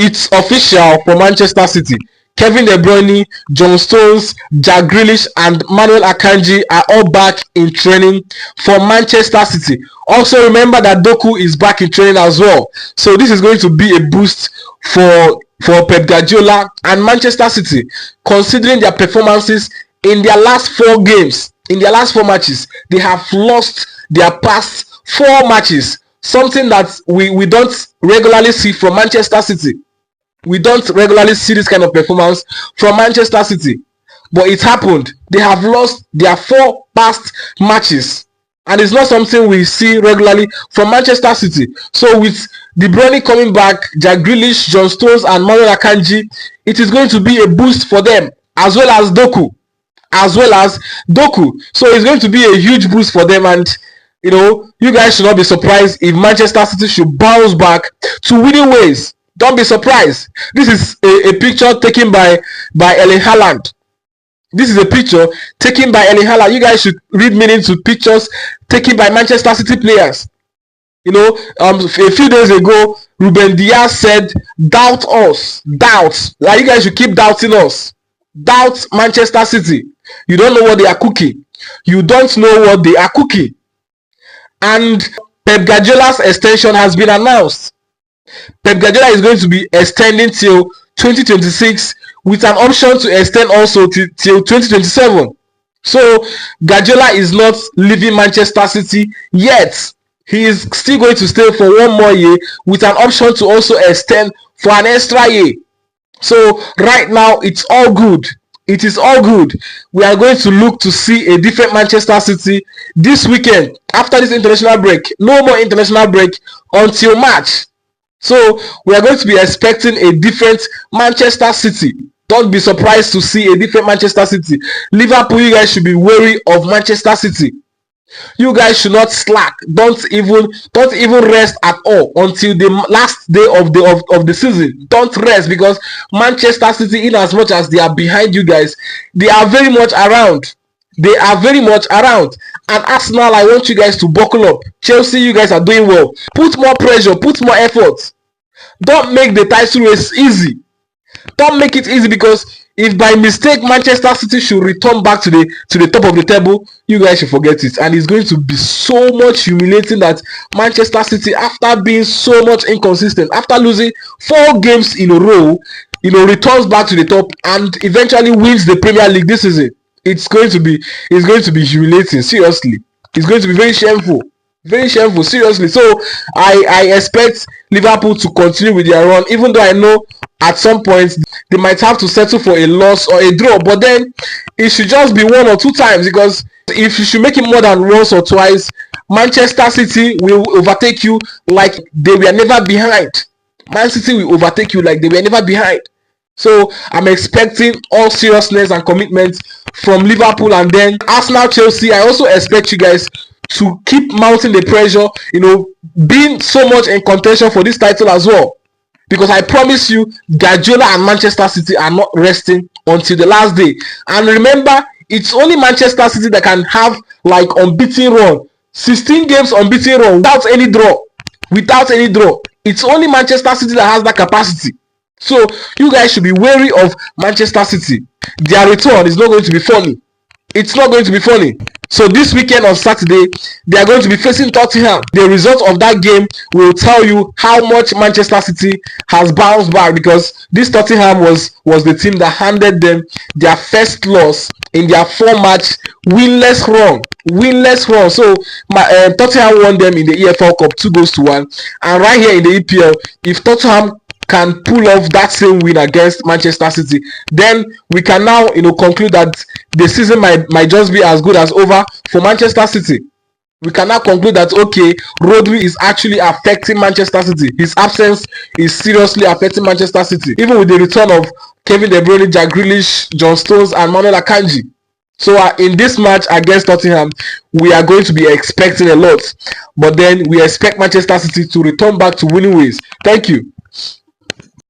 It's official for Manchester City. Kevin De Bruyne, John Stones, Jack Grealish, and Manuel Akanji are all back in training for Manchester City. Also remember that Doku is back in training as well. So this is going to be a boost for Pep Guardiola and Manchester City, considering their performances in their last 4 games. In their last 4 matches, they have lost their past 4 matches. Something that we don't regularly see from Manchester City. We don't regularly see this kind of performance from Manchester City, but it happened. They have lost their 4 past matches, and it's not something we see regularly from Manchester City. So with De Bruyne coming back, Jack Grealish, John Stones, and Manuel Akanji, it is going to be a boost for them, as well as Doku. So it's going to be a huge boost for them, and you guys should not be surprised if Manchester City should bounce back to winning ways. Don't be surprised. This is a picture taken by Erling Haaland. This is a picture taken by Erling Haaland. You guys should read meaning to pictures taken by Manchester City players. A few days ago, Ruben Diaz said, "Doubt us, doubt." Like, you guys should keep doubting us. Doubt Manchester City. You don't know what they are cooking. You don't know what they are cooking. And Pep Guardiola's extension has been announced. Pep Guardiola is going to be extending till 2026 with an option to extend also till 2027. So Guardiola is not leaving Manchester City yet. He is still going to stay for 1 more year with an option to also extend for an extra year. So right now it's all good. It is all good. We are going to look to see a different Manchester City this weekend after this international break. No more international break until March. So we are going to be expecting a different Manchester City. Don't be surprised to see a different Manchester City. Liverpool, you guys should be wary of Manchester City. You guys should not slack. Don't even rest at all until the last day of the season. Don't rest, because Manchester City, in as much as they are behind you guys, they are very much around. They are very much around. And Arsenal, I want you guys to buckle up. Chelsea, you guys are doing well. Put more pressure, put more effort. Don't make the title race easy. Don't make it easy, because if by mistake Manchester City should return back to the top of the table, you guys should forget it. And it's going to be so much humiliating that Manchester City, after being so much inconsistent, after losing 4 games in a row, returns back to the top and eventually wins the Premier League this season. It's going to be humiliating. Seriously, it's going to be very shameful. Very shameful, seriously. So I expect Liverpool to continue with their run, even though I know at some point they might have to settle for a loss or a draw, but then it should just be 1 or 2 times, because if you should make it more than once or twice, Manchester City will overtake you like they were never behind. Man City will overtake you like they were never behind. So I'm expecting all seriousness and commitment from Liverpool. And then Arsenal, Chelsea, I also expect you guys to keep mounting the pressure, being so much in contention for this title as well. Because I promise you, Guardiola and Manchester City are not resting until the last day. And remember, it's only Manchester City that can have like unbeaten run. 16 games unbeaten run without any draw. Without any draw. It's only Manchester City that has that capacity. So you guys should be wary of Manchester City. Their return is not going to be funny. It's not going to be funny. So this weekend on Saturday, they are going to be facing Tottenham. The result of that game will tell you how much Manchester City has bounced back, because this Tottenham was the team that handed them their first loss in their 4-match winless run. So Tottenham won them in the EFL Cup 2-1. And right here in the EPL, if Tottenham can pull off that same win against Manchester City, then we can now conclude that the season might just be as good as over for Manchester City. We can now conclude that, okay, Rodri is actually affecting Manchester City. His absence is seriously affecting Manchester City, even with the return of Kevin De Bruyne, Jack Grealish, John Stones, and Manuel Akanji. So in this match against Tottenham, we are going to be expecting a lot, but then we expect Manchester City to return back to winning ways. Thank you.